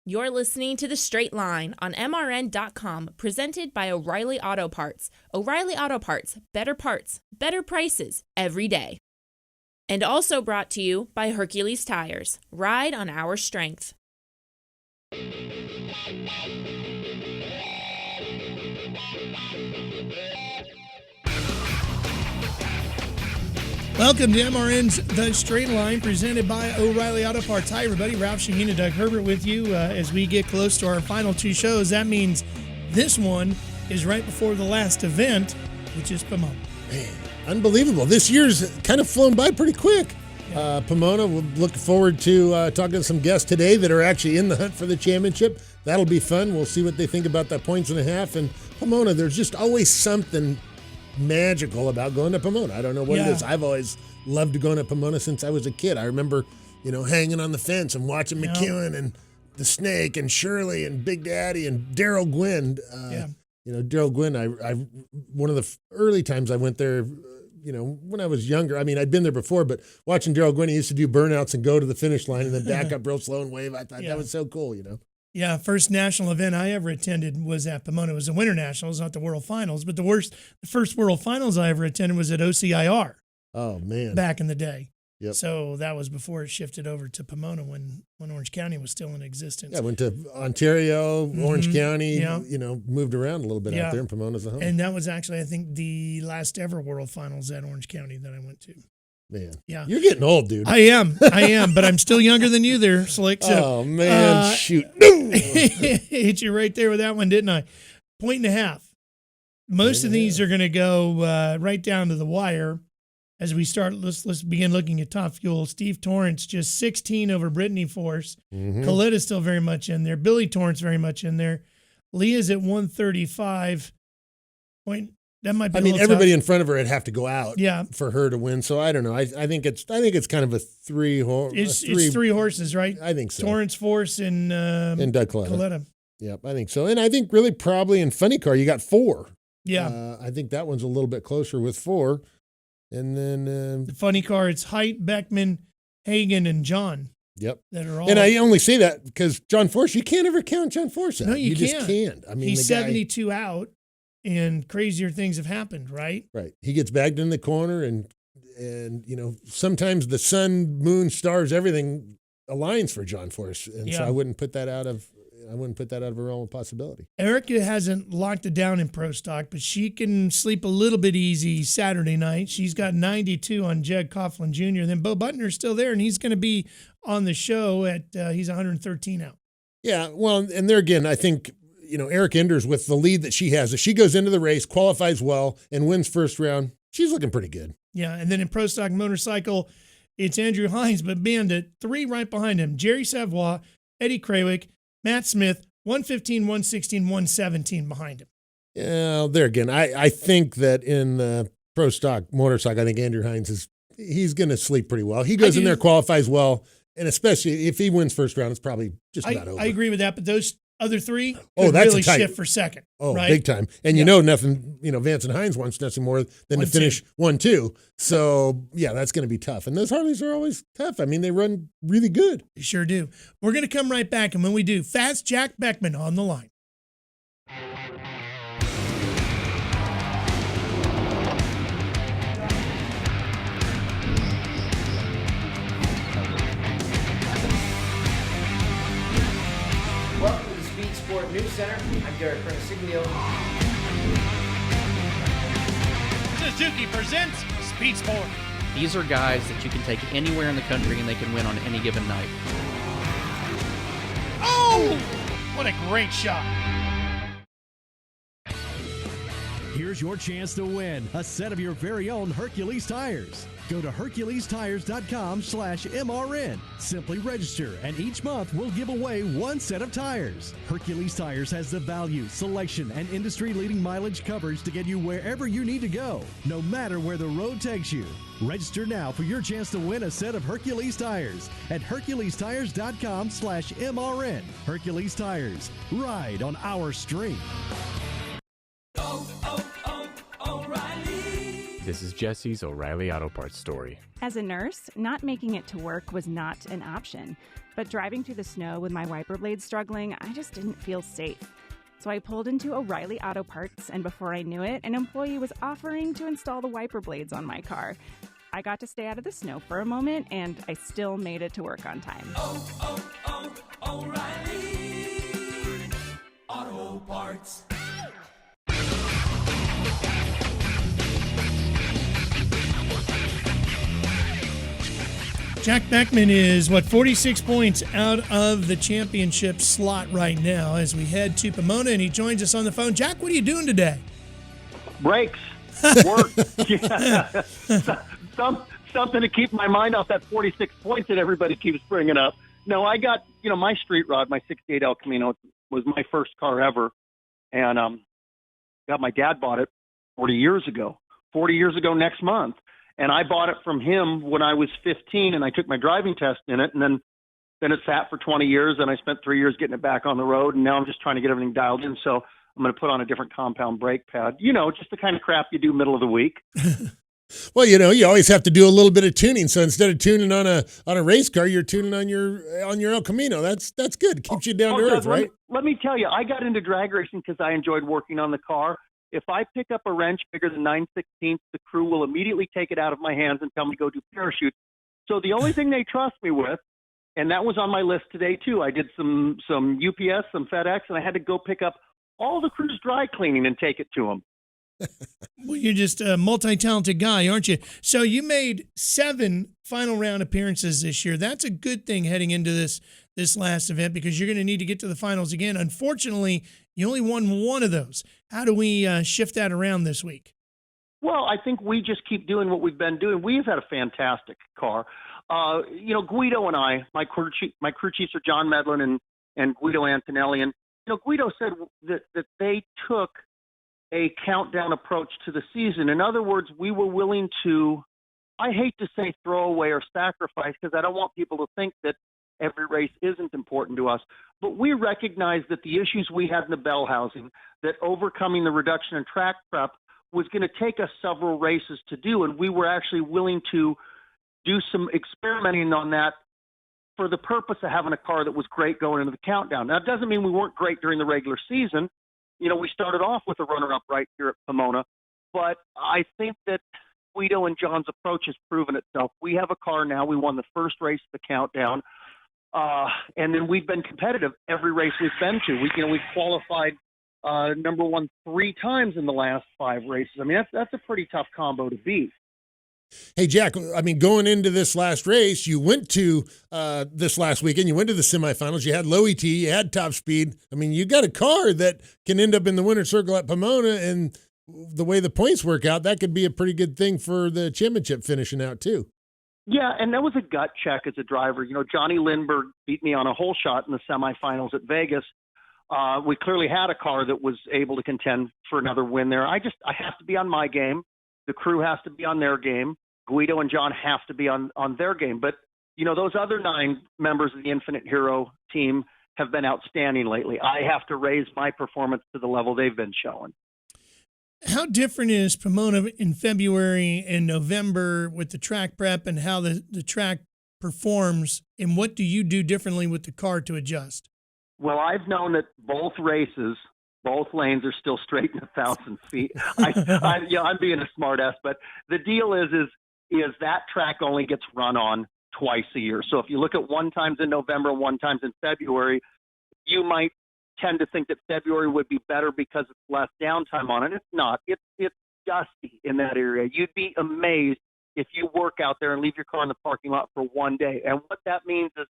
You're listening to The Straight Line on MRN.com, presented by O'Reilly Auto Parts. O'Reilly Auto Parts, better prices, every day. And also brought to you by Hercules Tires. Ride on our strength. Welcome to MRN's The Straight Line, presented by O'Reilly Auto Parts. Hi, everybody. Ralph Shaheen and Doug Herbert with you as we get close to our final two shows. That means this one is right before the last event, which is Pomona. Man, unbelievable. This year's kind of flown by pretty quick. Yeah. Pomona, we'll look forward to talking to some guests today that are actually in the hunt for the championship. That'll be fun. We'll see what they think about that points and a half. And Pomona, there's just always something magical about going to Pomona. I don't know what it is. I've always loved going to Pomona since I was a kid. I remember, hanging on the fence and watching McEwen and the Snake and Shirley and Big Daddy and Daryl Gwynn. Daryl Gwynn, I one of the early times I went there, when I was younger. I mean, I'd been there before, but watching Daryl Gwynn, he used to do burnouts and go to the finish line and then back up real slow and wave. I thought that was so cool, Yeah, first national event I ever attended was at Pomona. It was the Winter Nationals, not the World Finals. But the first World Finals I ever attended was at OCIR. Oh, man. Back in the day. Yep. So that was before it shifted over to Pomona when Orange County was still in existence. Yeah, I went to Ontario, Orange County, moved around a little bit out there, and Pomona's the home. And that was actually, I think, the last ever World Finals at Orange County that I went to. Man, you're getting old, dude. I am, but I'm still younger than you there, Slick. So, oh, man, shoot. Hit you right there with that one, didn't I? 1.5. Most of these are going to go right down to the wire. As we start, let's begin looking at Top Fuel. Steve Torrance just 16 over Brittany Force. Mm-hmm. Coletta's still very much in there. Billy Torrance very much in there. Leah's at 135. That might be. Everybody tough. In front of her would have to go out for her to win. So I don't know. I think it's kind of a three horse. It's three horses, right? I think so. Torrance, Force, and Doug Coletta. Yep, I think so. And I think really probably in Funny Car you got 4. Yeah. I think that one's a little bit closer with 4. And then the Funny Car, it's Height, Beckman, Hagen, and John. Yep. That are all. And I only say that because John Force, you can't ever count John Force out. No, you can't. Just can't. I mean, he's 72 out. And crazier things have happened, right? Right. He gets bagged in the corner, and sometimes the sun, moon, stars, everything aligns for John Force, and so I wouldn't put that out of a realm of possibility. Erica hasn't locked it down in Pro Stock, but she can sleep a little bit easy Saturday night. She's got 92 on Jed Coughlin Jr. Then Bo Butner's still there, and he's going to be on the show at he's 113 out. Yeah. Well, and there again, I think. Eric Enders with the lead that she has, if she goes into the race, qualifies well, and wins first round, she's looking pretty good. Yeah, and then in Pro Stock Motorcycle, it's Andrew Hines, but banned at 3 right behind him. Jerry Savoy, Eddie Krawick, Matt Smith, 115, 116, 117 behind him. Yeah, there again, I think that in Pro Stock Motorcycle, I think Andrew Hines he's going to sleep pretty well. He goes in there, qualifies well, and especially if he wins first round, it's probably just about over. I agree with that, but those other 3 could that's really shift for second. Oh, right? Big time. And nothing, Vance and Hines wants nothing more than to finish 1-2. So, that's going to be tough. And those Harleys are always tough. I mean, they run really good. They sure do. We're going to come right back. And when we do, Fast Jack Beckman on the line. News Center. I'm Derek Pernasiglio. Suzuki presents Speed Sport. These are guys that you can take anywhere in the country and they can win on any given night. Oh! What a great shot. Here's your chance to win a set of your very own Hercules tires. Go to HerculesTires.com/MRN. Simply register, and each month we'll give away 1 set of tires. Hercules Tires has the value, selection, and industry-leading mileage coverage to get you wherever you need to go, no matter where the road takes you. Register now for your chance to win a set of Hercules tires at HerculesTires.com/MRN. Hercules Tires. Ride on our street. O'Reilly. This is Jesse's O'Reilly Auto Parts story. As a nurse, not making it to work was not an option. But driving through the snow with my wiper blades struggling, I just didn't feel safe. So I pulled into O'Reilly Auto Parts, and before I knew it, an employee was offering to install the wiper blades on my car. I got to stay out of the snow for a moment, and I still made it to work on time. O'Reilly Auto Parts. Jack Beckman is, 46 points out of the championship slot right now as we head to Pomona, and he joins us on the phone. Jack, what are you doing today? Breaks. Work. Yeah. Something to keep my mind off that 46 points that everybody keeps bringing up. No, I got, my street rod, my 68 El Camino was my first car ever. And my dad bought it 40 years ago next month. And I bought it from him when I was 15, and I took my driving test in it, and then it sat for 20 years, and I spent 3 years getting it back on the road, and now I'm just trying to get everything dialed in, so I'm going to put on a different compound brake pad. Just the kind of crap you do middle of the week. Well, you always have to do a little bit of tuning. So instead of tuning on a race car, you're tuning on your El Camino. That's good. It keeps you down to earth, right? Let me tell you, I got into drag racing because I enjoyed working on the car. If I pick up a wrench bigger than 9/16, the crew will immediately take it out of my hands and tell me to go do parachutes. So the only thing they trust me with, and that was on my list today too, I did some UPS, some FedEx, and I had to go pick up all the crew's dry cleaning and take it to them. Well, you're just a multi-talented guy, aren't you? So you made 7 final round appearances this year. That's a good thing heading into this last event because you're going to need to get to the finals again. Unfortunately, you only won one of those. How do we shift that around this week? Well, I think we just keep doing what we've been doing. We've had a fantastic car. Guido and I, my crew chiefs are John Medlin and Guido Antonelli. And, Guido said that they took a countdown approach to the season. In other words, we were willing to, I hate to say throw away or sacrifice because I don't want people to think that every race isn't important to us. But we recognize that the issues we had in the bell housing, that overcoming the reduction in track prep was going to take us several races to do. And we were actually willing to do some experimenting on that for the purpose of having a car that was great going into the countdown. Now, it doesn't mean we weren't great during the regular season. We started off with a runner-up right here at Pomona, but I think that Guido and John's approach has proven itself. We have a car now. We won the first race of the countdown, and then we've been competitive every race we've been to. We've qualified number 1 3 times in the last 5 races. I mean, that's a pretty tough combo to beat. Hey, Jack, going into this last race, you went to this last weekend, you went to the semifinals, you had low ET, you had top speed. You got a car that can end up in the winner's circle at Pomona, and the way the points work out, that could be a pretty good thing for the championship finishing out, too. Yeah, and that was a gut check as a driver. Johnny Lindbergh beat me on a hole shot in the semifinals at Vegas. We clearly had a car that was able to contend for another win there. I have to be on my game. The crew has to be on their game. Guido and John have to be on their game. But, those other 9 members of the Infinite Hero team have been outstanding lately. I have to raise my performance to the level they've been showing. How different is Pomona in February and November with the track prep and how the track performs, and what do you do differently with the car to adjust? Well, I've known that both lanes are still straight in 1,000 feet. I'm being a smart ass, but the deal is that track only gets run on twice a year. So if you look at 1 times in November, 1 times in February, you might tend to think that February would be better because it's less downtime on it. It's not. It's dusty in that area. You'd be amazed if you work out there and leave your car in the parking lot for 1 day. And what that means is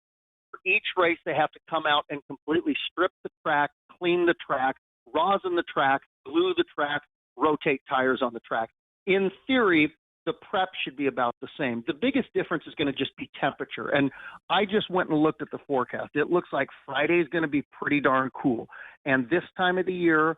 for each race, they have to come out and completely strip the track, clean the track, rosin the track, glue the track, rotate tires on the track. In theory, the prep should be about the same. The biggest difference is going to just be temperature. And I just went and looked at the forecast. It looks like Friday is going to be pretty darn cool. And this time of the year,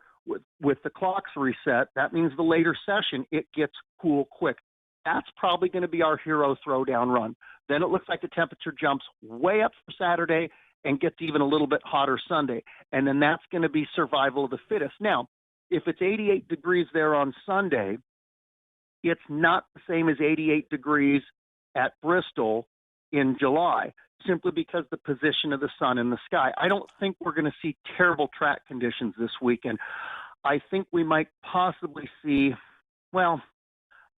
with the clocks reset, that means the later session, it gets cool quick. That's probably going to be our hero throwdown run. Then it looks like the temperature jumps way up for Saturday and gets even a little bit hotter Sunday. And then that's going to be survival of the fittest. Now, if it's 88 degrees there on Sunday, it's not the same as 88 degrees at Bristol in July, simply because the position of the sun in the sky. I don't think we're going to see terrible track conditions this weekend. I think we might possibly see, well,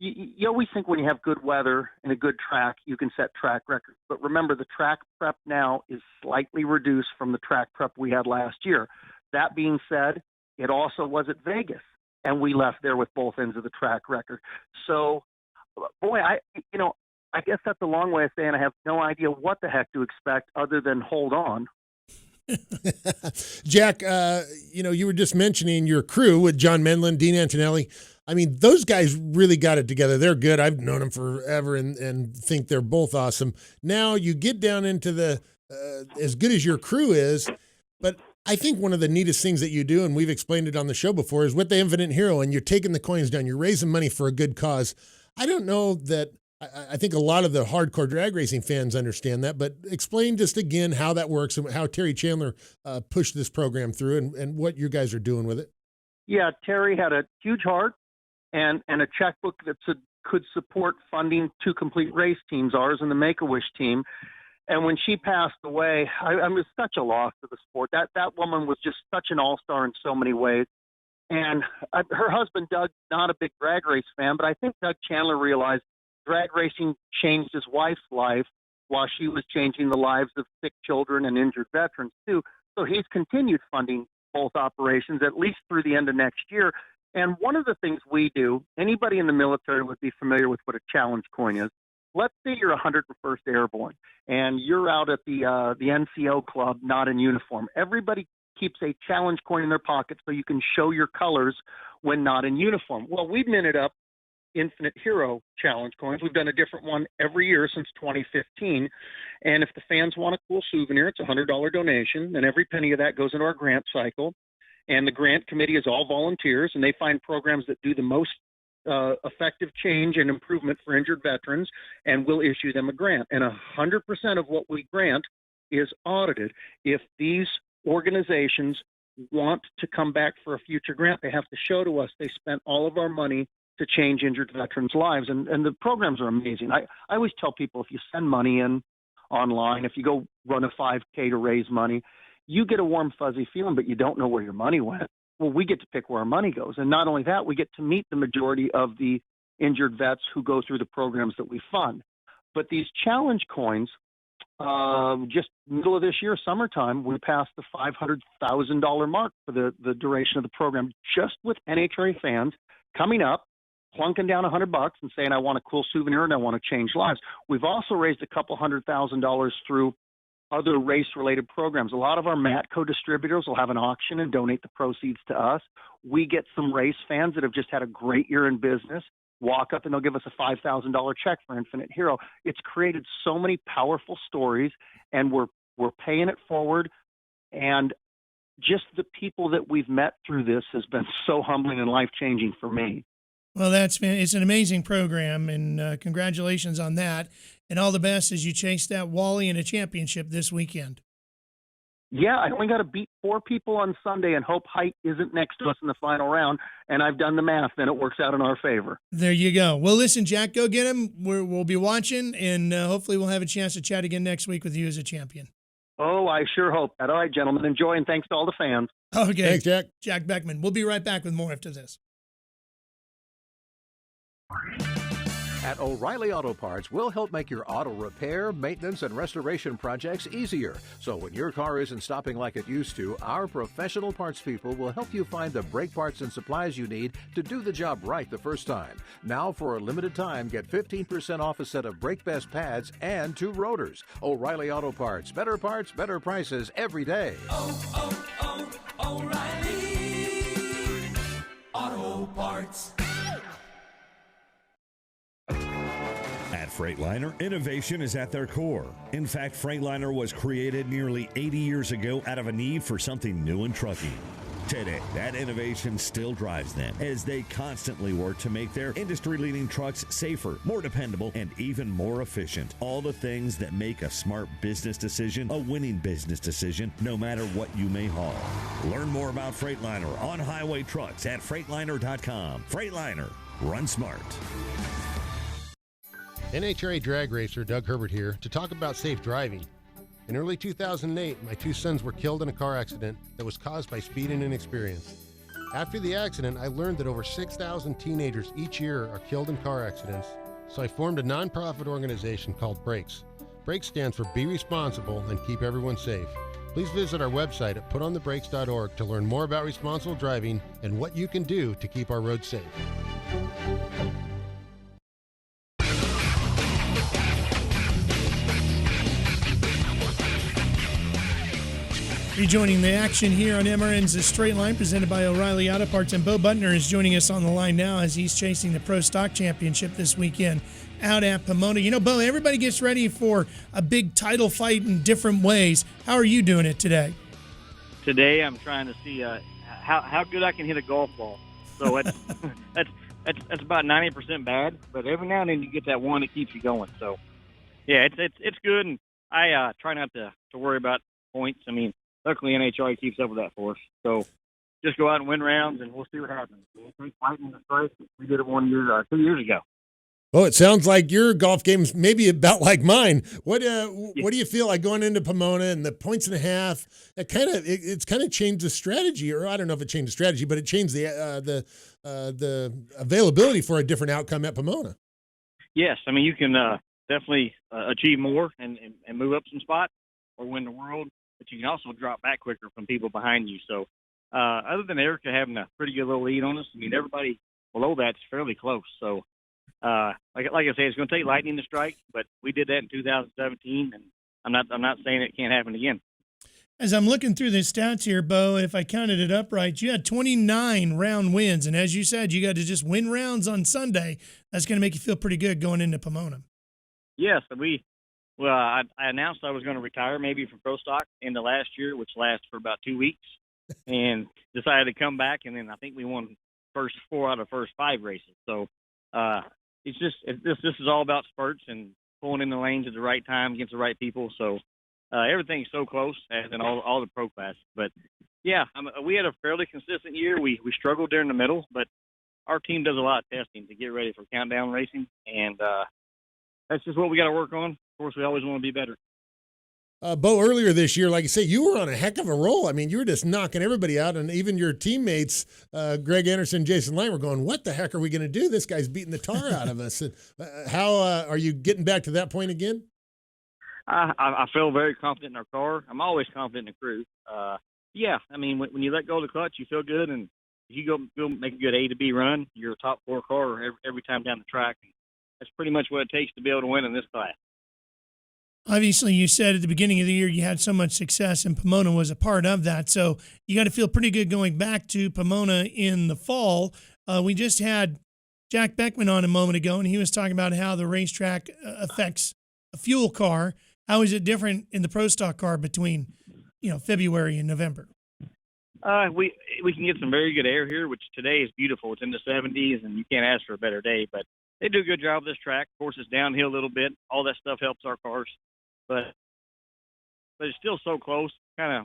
you always think when you have good weather and a good track, you can set track records. But remember, the track prep now is slightly reduced from the track prep we had last year. That being said, it also was at Vegas, and we left there with both ends of the track record. So, boy, I guess that's a long way of saying I have no idea what the heck to expect other than hold on. Jack, you were just mentioning your crew with John Menlin, Dean Antonelli. I mean, those guys really got it together. They're good. I've known them forever and think they're both awesome. Now you get down into the as good as your crew is, but I think one of the neatest things that you do, and we've explained it on the show before, is with the Infinite Hero, and you're taking the coins down. You're raising money for a good cause. I don't know that I think a lot of the hardcore drag racing fans understand that, but explain just again how that works and how Terry Chandler pushed this program through and what you guys are doing with it. Yeah, Terry had a huge heart and a checkbook that could support funding 2 complete race teams, ours and the Make-A-Wish team. And when she passed away, I was such a loss to the sport. That woman was just such an all-star in so many ways. And her husband, Doug, not a big drag race fan, but I think Doug Chandler realized drag racing changed his wife's life while she was changing the lives of sick children and injured veterans, too. So he's continued funding both operations at least through the end of next year. And one of the things we do, anybody in the military would be familiar with what a challenge coin is. Let's say you're 101st Airborne and you're out at the NCO club, not in uniform. Everybody keeps a challenge coin in their pocket so you can show your colors when not in uniform. Well, we've minted up Infinite Hero challenge coins. We've done a different one every year since 2015. And if the fans want a cool souvenir, it's a $100 donation, and every penny of that goes into our grant cycle. And the grant committee is all volunteers, and they find programs that do the most effective change and improvement for injured veterans, and we'll issue them a grant. And 100% of what we grant is audited. If these organizations want to come back for a future grant, they have to show to us they spent all of our money to change injured veterans' lives. And the programs are amazing. I always tell people, if you send money in online, if you go run a 5K to raise money, you get a warm, fuzzy feeling, but you don't know where your money went. Well, we get to pick where our money goes. And not only that, we get to meet the majority of the injured vets who go through the programs that we fund. But these challenge coins, just middle of this year, summertime, we passed the $500,000 mark for the duration of the program, just with NHRA fans coming up, plunking down $100 and saying, I want a cool souvenir and I want to change lives. We've also raised a couple $100,000 through other race-related programs. A lot of our Matco distributors will have an auction and donate the proceeds to us. We get some race fans that have just had a great year in business, walk up and they'll give us a $5,000 check for Infinite Hero. It's created so many powerful stories, and we're paying it forward. And just the people that we've met through this has been so humbling and life-changing for me. Well, it's an amazing program, and congratulations on that. And all the best as you chase that Wally in a championship this weekend. Yeah, I only got to beat 4 people on Sunday and hope height isn't next to us in the final round. And I've done the math, and it works out in our favor. There you go. Well, listen, Jack, go get him. We'll be watching, and hopefully we'll have a chance to chat again next week with you as a champion. Oh, I sure hope that. All right, gentlemen, enjoy, and thanks to all the fans. Okay. Thanks, Jack. Jack Beckman. We'll be right back with more after this. At O'Reilly Auto Parts, we'll help make your auto repair, maintenance, and restoration projects easier. So when your car isn't stopping like it used to, our professional parts people will help you find the brake parts and supplies you need to do the job right the first time. Now, for a limited time, get 15% off a set of Brake Best pads and 2 rotors. O'Reilly Auto Parts, better prices every day. O'Reilly Auto Parts. At Freightliner, innovation is at their core. In fact, Freightliner was created nearly 80 years ago out of a need for something new in trucking. Today, that innovation still drives them as they constantly work to make their industry-leading trucks safer, more dependable, and even more efficient. All the things that make a smart business decision a winning business decision, no matter what you may haul. Learn more about Freightliner on highway trucks at Freightliner.com. Freightliner, Run smart. NHRA drag racer Doug Herbert here to talk about safe driving. In early 2008, my 2 sons were killed in a car accident that was caused by speed and inexperience. After the accident, I learned that over 6,000 teenagers each year are killed in car accidents, so I formed a nonprofit organization called Brakes. Brakes stands for Be Responsible and Keep Everyone Safe. Please visit our website at putonthebrakes.org to learn more about responsible driving and what you can do to keep our roads safe. Rejoining the action here on MRN's The Straight Line, presented by O'Reilly Auto Parts, and Bo Butner is joining us on the line now as he's chasing the Pro Stock Championship this weekend out at Pomona. You know, Bo, everybody gets ready for a big title fight in different ways. How are you doing it today? Today, I'm trying to see how good I can hit a golf ball. So that's about 90% bad, but every now and then you get that one that keeps you going. So, yeah, it's good, and I try not to worry about points. I mean, luckily, NHRA keeps up with that for us. So just go out and win rounds, and we'll see what happens. We'll take fighting the strike. We did it 2 years ago. Oh, it sounds like your golf game's maybe about like mine. What do you feel like going into Pomona and the 1.5? It's kind of changed the strategy, or I don't know if it changed the strategy, but it changed the availability for a different outcome at Pomona. Yes, I mean you can definitely achieve more and move up some spots or win the world. But you can also drop back quicker from people behind you. So other than Erica having a pretty good little lead on us, I mean, everybody below that's fairly close. So like I say, it's going to take lightning to strike, but we did that in 2017, and I'm not saying it can't happen again. As I'm looking through the stats here, Bo, if I counted it up right, you had 29 round wins. And as you said, you got to just win rounds on Sunday. That's going to make you feel pretty good going into Pomona. Yes, Well, I announced I was going to retire maybe from Pro Stock in the last year, which lasted for about 2 weeks, and decided to come back. And then I think we won first 4 out of the first 5 races. So this is all about spurts and pulling in the lanes at the right time against the right people. So everything's so close, as in all the pro classes. But yeah, we had a fairly consistent year. We struggled during the middle, but our team does a lot of testing to get ready for countdown racing, and that's just what we got to work on. Of course, we always want to be better. Bo, earlier this year, like you say, you were on a heck of a roll. I mean, you were just knocking everybody out, and even your teammates, Greg Anderson, Jason Lyon, were going, what the heck are we going to do? This guy's beating the tar out of us. How are you getting back to that point again? I feel very confident in our car. I'm always confident in the crew. Yeah, I mean, when you let go of the clutch, you feel good, and if you go make a good A to B run, you're a top 4 car every time down the track. That's pretty much what it takes to be able to win in this class. Obviously, you said at the beginning of the year you had so much success, and Pomona was a part of that. So you got to feel pretty good going back to Pomona in the fall. We just had Jack Beckman on a moment ago, and he was talking about how the racetrack affects a fuel car. How is it different in the Pro Stock car between, February and November? We can get some very good air here, which today is beautiful. It's in the 70s, and you can't ask for a better day. But they do a good job of this track. Of course, it's downhill a little bit. All that stuff helps our cars. But it's still so close.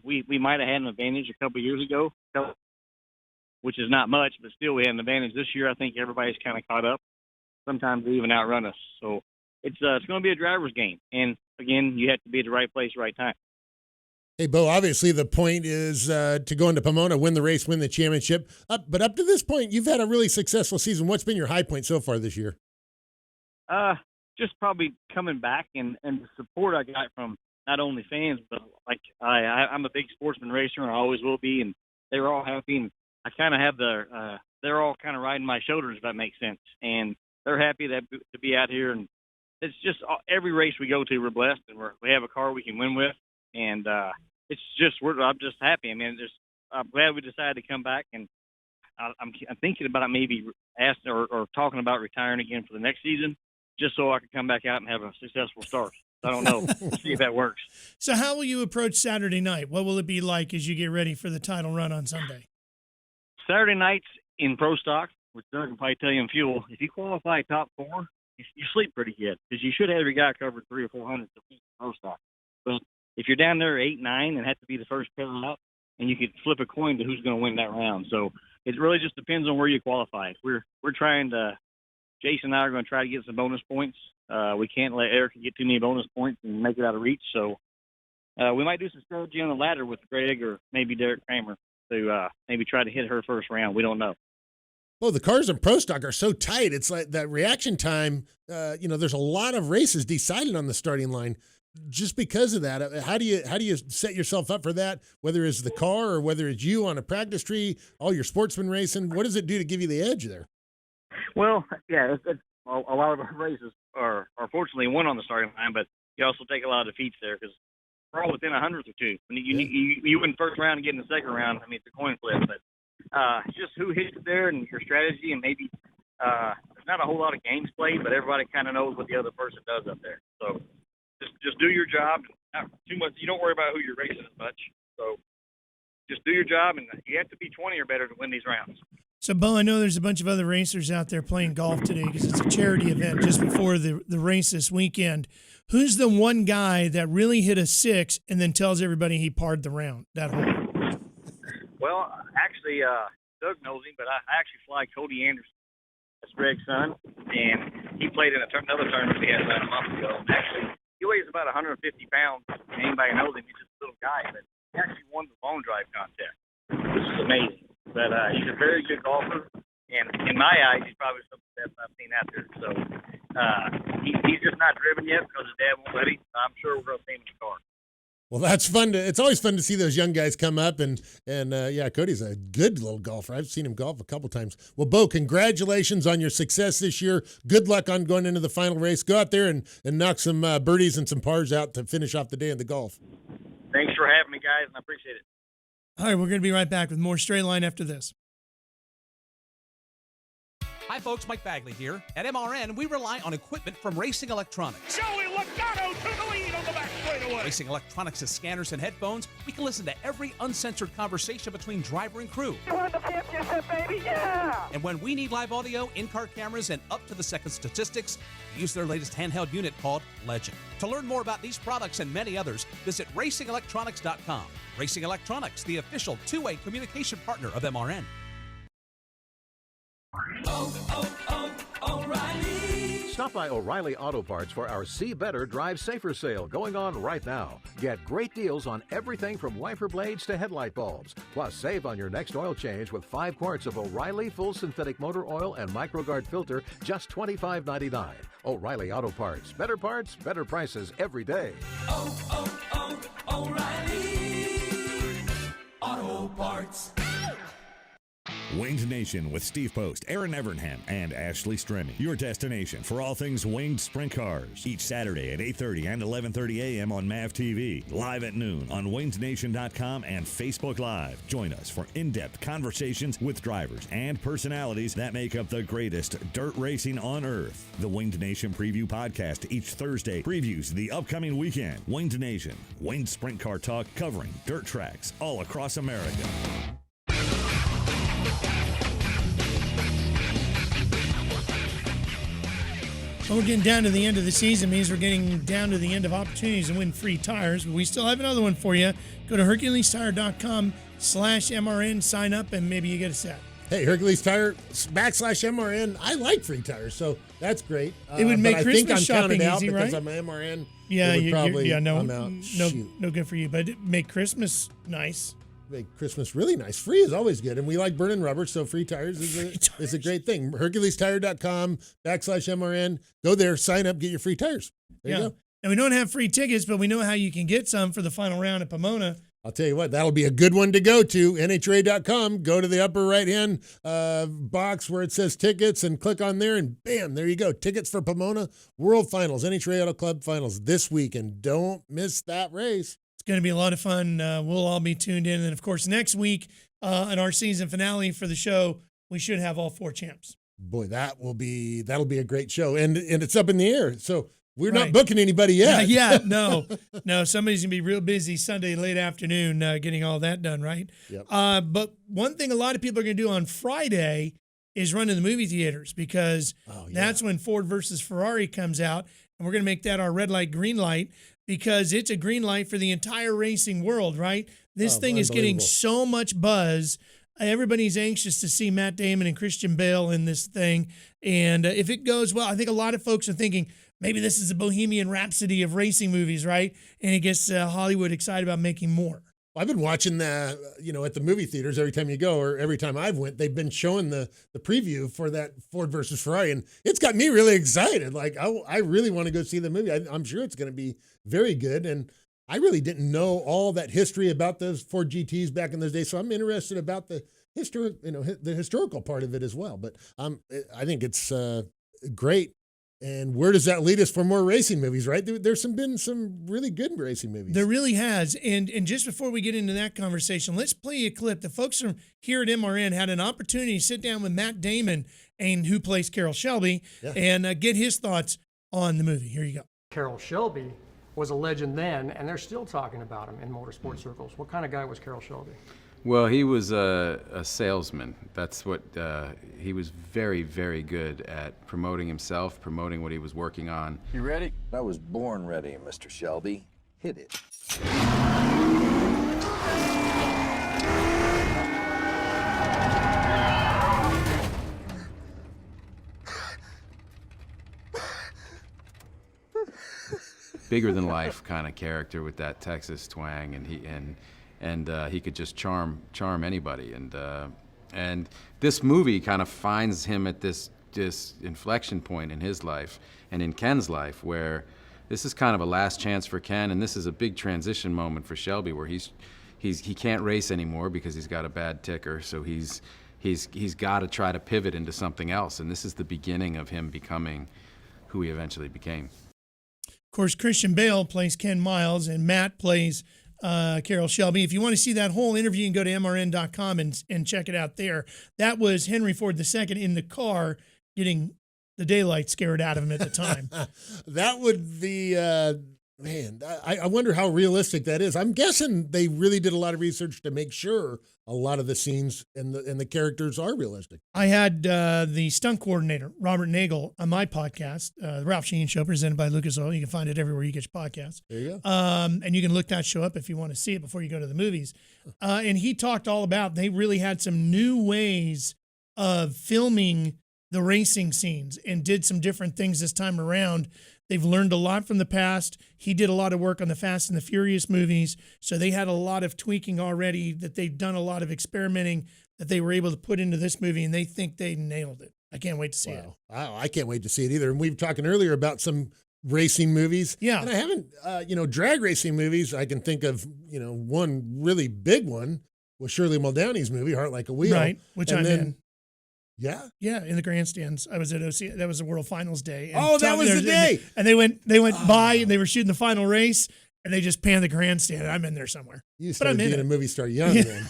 We might have had an advantage a couple of years ago, which is not much, but still we had an advantage. This year, I think everybody's kind of caught up. Sometimes they even outrun us. So it's going to be a driver's game. And, again, you have to be at the right place, right time. Hey, Bo, obviously the point is to go into Pomona, win the race, win the championship. But up to this point, you've had a really successful season. What's been your high point so far this year? Just probably coming back and the support I got from not only fans, but I'm a big sportsman racer and I always will be. And they were all happy. And I kind of have they're all kind of riding my shoulders, if that makes sense. And they're happy to be out here. And it's just every race we go to, we're blessed and we have a car we can win with. And I'm just happy. I mean, I'm glad we decided to come back, and I'm thinking about maybe asking or talking about retiring again for the next season, just so I can come back out and have a successful start. I don't know. We'll see if that works. So how will you approach Saturday night? What will it be like as you get ready for the title run on Sunday? Saturday nights in Pro Stock, which Doug can probably tell you in fuel, if you qualify top 4, you sleep pretty good because you should have your guy covered 300 or 400 to beat Pro Stock. But if you're down there 8, 9 and have to be the first pair out, and you could flip a coin to who's going to win that round. So it really just depends on where you qualify. We're trying to Jason and I are going to try to get some bonus points. We can't let Erica get too many bonus points and make it out of reach. So we might do some strategy on the ladder with Greg or maybe Derek Kramer to maybe try to hit her first round. We don't know. Well, the cars in Pro Stock are so tight. It's like that reaction time. There's a lot of races decided on the starting line just because of that. How do you set yourself up for that? Whether it's the car or whether it's you on a practice tree, all your sportsman racing. What does it do to give you the edge there? Well, yeah, it's a lot of our races are fortunately won on the starting line, but you also take a lot of defeats there because we're all within a hundredth or two. When you win the first round and get in the second round, I mean, it's a coin flip, but it's just who hits there and your strategy, and maybe there's not a whole lot of games played, but everybody kind of knows what the other person does up there. So just do your job. Not too much. You don't worry about who you're racing as much. So just do your job, and you have to be 20 or better to win these rounds. So, Bo, I know there's a bunch of other racers out there playing golf today because it's a charity event just before the race this weekend. Who's the one guy that really hit a 6 and then tells everybody he parred the round, that hole? Well, actually, Doug knows him, but I actually fly Cody Anderson. That's Greg's son, and he played in another tournament we had about a month ago. Actually, he weighs about 150 pounds, and anybody knows him. He's just a little guy, but he actually won the long drive contest, which is amazing. But he's a very good golfer, and in my eyes, he's probably some of the best I've seen out there. So he's just not driven yet because his dad won't let him. I'm sure we're going to see him in the car. Well, that's fun. It's always fun to see those young guys come up, and Cody's a good little golfer. I've seen him golf a couple times. Well, Bo, congratulations on your success this year. Good luck on going into the final race. Go out there and knock some birdies and some pars out to finish off the day in the golf. Thanks for having me, guys, and I appreciate it. All right, we're going to be right back with more Straight Line after this. Hi, folks. Mike Bagley here. At MRN, we rely on equipment from Racing Electronics. Joey Logano to the lead on the back straightaway. Racing Electronics has scanners and headphones. We can listen to every uncensored conversation between driver and crew. You won the championship, baby, yeah! And when we need live audio, in-car cameras, and up-to-the-second statistics, we use their latest handheld unit called Legend. To learn more about these products and many others, visit racingelectronics.com. Racing Electronics, the official two-way communication partner of MRN. O'Reilly. Stop by O'Reilly Auto Parts for our See Better, Drive Safer sale going on right now. Get great deals on everything from wiper blades to headlight bulbs. Plus, save on your next oil change with 5 quarts of O'Reilly full synthetic motor oil and MicroGuard filter, just $25.99. O'Reilly Auto Parts. Better prices every day. O'Reilly Auto Parts. Winged Nation with Steve Post, Aaron Evernham, and Ashley Stremme. Your destination for all things winged sprint cars. Each Saturday at 8:30 and 11:30 a.m. on MAV TV. Live at noon on wingednation.com and Facebook Live. Join us for in-depth conversations with drivers and personalities that make up the greatest dirt racing on earth. The Winged Nation Preview Podcast each Thursday previews the upcoming weekend. Winged Nation, winged sprint car talk covering dirt tracks all across America. Well, we're getting down to the end of the season. Means we're getting down to the end of opportunities to win free tires. But we still have another one for you. Go to HerculesTire.com/MRN, sign up, and maybe you get a set. Hey, Hercules Tire /MRN. I like free tires, so that's great. It would make Christmas I think I'm shopping counted out easy, because right? I'm an MRN. Yeah, I'm out. No good for you. But it make Christmas nice. Make Christmas really nice. Free is always good, and we like burning rubber, so free tires is a great thing. HerculesTire.com/MRN. Go there, sign up, get your free tires. There you go. And we don't have free tickets, but we know how you can get some for the final round at Pomona. I'll tell you what, that'll be a good one to go to. NHRA.com. Go to the upper right-hand box where it says tickets and click on there, and bam, there you go. Tickets for Pomona World Finals, NHRA Auto Club Finals this week, and don't miss that race. It's going to be a lot of fun. We'll all be tuned in. And, of course, next week in our season finale for the show, we should have all 4 champs. Boy, that'll be a great show. And it's up in the air. So we're not booking anybody yet. No. Somebody's going to be real busy Sunday late afternoon getting all that done, right? Yep. But one thing a lot of people are going to do on Friday is run to the movie theaters because that's when Ford versus Ferrari comes out. And we're going to make that our red light, green light, because it's a green light for the entire racing world, right? This thing is getting so much buzz Everybody's anxious to see Matt Damon and Christian Bale in this thing. And if it goes well, I think a lot of folks are thinking maybe this is a Bohemian Rhapsody of racing movies, right? And it gets Hollywood excited about making more. I've been watching the, at the movie theaters every time you go, or every time I've went, they've been showing the preview for that Ford versus Ferrari, and it's got me really excited. Like, I really want to go see the movie. I'm sure it's going to be very good, and I really didn't know all that history about those Ford GTs back in those days, so I'm interested about the history, the historical part of it as well. But I think it's great. And where does that lead us for more racing movies, right? There's been some really good racing movies. There really has. And just before we get into that conversation, let's play a clip. The folks from here at MRN had an opportunity to sit down with Matt Damon, and who plays Carroll Shelby, and get his thoughts on the movie. Here you go. Carroll Shelby was a legend then, and they're still talking about him in motorsport circles. What kind of guy was Carroll Shelby? Well, he was a salesman. That's what he was very, very good at, promoting himself, promoting what he was working on. You ready? I was born ready, Mr. Shelby. Hit it. Bigger than life kind of character with that Texas twang, and he could just charm anybody. And this movie kind of finds him at this inflection point in his life and in Ken's life, where this is kind of a last chance for Ken, and this is a big transition moment for Shelby, where he can't race anymore because he's got a bad ticker, so he's got to try to pivot into something else, and this is the beginning of him becoming who he eventually became. Of course, Christian Bale plays Ken Miles, and Matt plays Carroll Shelby. If you want to see that whole interview, you can go to MRN.com and check it out there. That was Henry Ford II in the car getting the daylight scared out of him at the time. That would be, I wonder how realistic that is. I'm guessing they really did a lot of research to make sure a lot of the scenes and the characters are realistic. I had the stunt coordinator, Robert Nagel, on my podcast, The Ralph Sheehan Show, presented by Lucas Oil. You can find it everywhere you get your podcasts. There you go. And you can look that show up if you want to see it before you go to the movies. And he talked all about, they really had some new ways of filming the racing scenes and did some different things this time around. They've learned a lot from the past. He did a lot of work on the Fast and the Furious movies, so they had a lot of tweaking already, that they've done a lot of experimenting that they were able to put into this movie, and they think they nailed it. I can't wait to see it. I can't wait to see it either. And we were talking earlier about some racing movies. Yeah. And I haven't, drag racing movies, I can think of, one really big one was Shirley Muldowney's movie, Heart Like a Wheel. Right, which I'm in. Yeah. Yeah, in the grandstands. I was at OC. That was the World Finals day. And that was the day. And they went by, and they were shooting the final race, and they just panned the grandstand. I'm in there somewhere. You started being a movie star young then.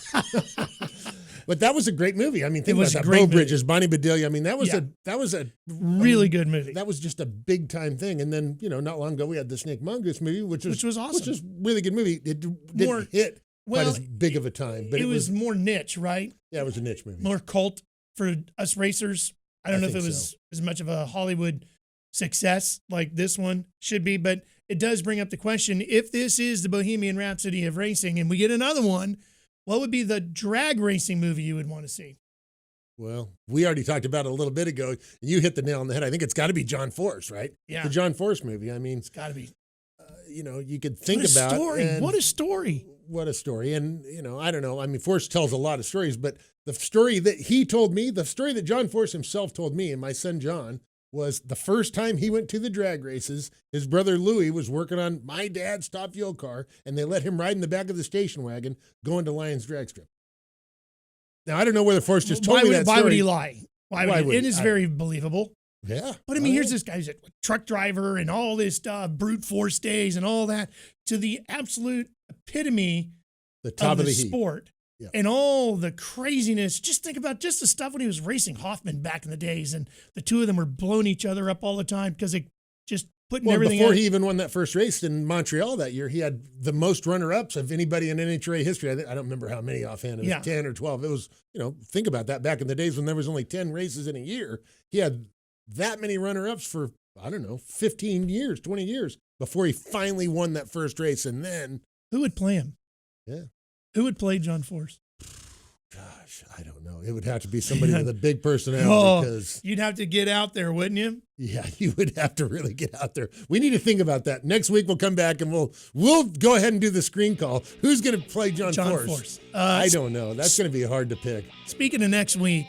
But that was a great movie. I mean, think about that. Bo Bridges, Bonnie Bedelia. I mean, that was a really good movie. That was just a big time thing. And then, not long ago we had the Snake Mongoose movie, which was awesome. Which was a really good movie. It didn't hit quite as big of a time, but it was more niche, right? Yeah, it was a niche movie. More cult for us racers. I don't know if it was as much of a Hollywood success like this one should be, but it does bring up the question, if this is the Bohemian Rhapsody of racing and we get another one, what would be the drag racing movie you would want to see? Well, we already talked about it a little bit ago, and you hit the nail on the head. I think it's got to be John Force, right? Yeah. The John Force movie. I mean, it's got to be. You could think what a about story. What a story. What a story. And, I don't know. I mean, Force tells a lot of stories, but the story that he told me, the story that John Force himself told me and my son John, was the first time he went to the drag races, his brother Louie was working on my dad's Top Fuel car, and they let him ride in the back of the station wagon going to Lions Drag Strip. Now, I don't know whether Force just told me that story. Why would he lie? Why would it is very believable. Yeah. But I mean, here's this guy who's a truck driver and all this brute force days and all that, to the absolute epitome the top of the sport. Yeah. And all the craziness. Just think about just the stuff when he was racing Hoffman back in the days, and the two of them were blowing each other up all the time because they just putting everything before out. He even won that first race in Montreal that year, he had the most runner-ups of anybody in NHRA history. I don't remember how many offhand. It was 10 or 12. It was, think about that. Back in the days when there was only 10 races in a year, he had that many runner-ups for, 15 years, 20 years before he finally won that first race. And then who would play him? Yeah. Who would play John Force? Gosh, I don't know. It would have to be somebody with a big personality because you'd have to get out there, wouldn't you? Yeah, you would have to really get out there. We need to think about that. Next week we'll come back and we'll go ahead and do the screen call. Who's going to play John Force? I don't know. That's going to be hard to pick. Speaking of next week,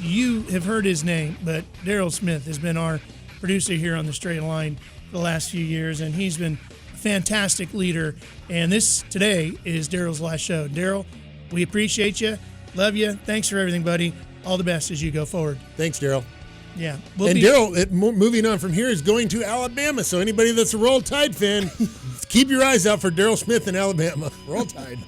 you have heard his name, but Daryl Smith has been our producer here on the Straight Line for the last few years, and he's been a fantastic leader. And this today is Daryl's last show. Daryl, we appreciate you. Love you. Thanks for everything, buddy. All the best as you go forward. Thanks, Daryl. Yeah. And Daryl, moving on from here, is going to Alabama. So anybody that's a Roll Tide fan, keep your eyes out for Daryl Smith in Alabama. Roll Tide.